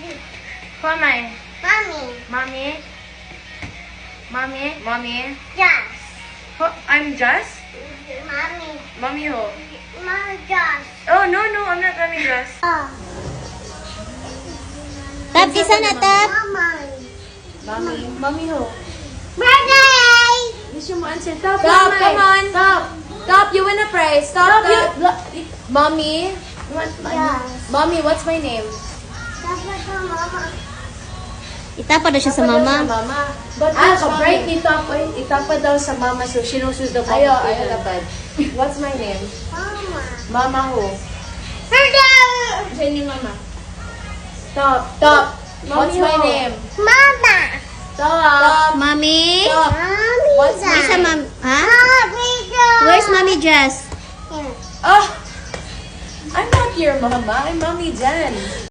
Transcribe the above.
Who am I? Mommy. Mommy? Mommy? Mommy? Yes. Who? I'm Jess? Mommy. Mommy who? Mommy Josh. Oh, no, I'm not Mommy Jess. Oh. Tap, isa na, Tap. Mommy. Mommy who? Birthday. Gusto mo answer? Stop, Stop, come on. Stop. Stop, you win a prize. Stop, Mommy? Yes. Mommy, what's my name? Dapat sa mama. Itapa daw siya sa mama. Mama. But right, itapa daw sa mama, so she knows who's the mom. Ayaw lapad. What's my name? Mama. Mama who? Birthday. Say ni mama. Stop. What's my name? Mama. Stop. Mommy? Mommy. Where's sa mom? Ha? Mommy. Where's Mommy Jess? Here. Oh! I'm not your mama. I'm Mommy Jen.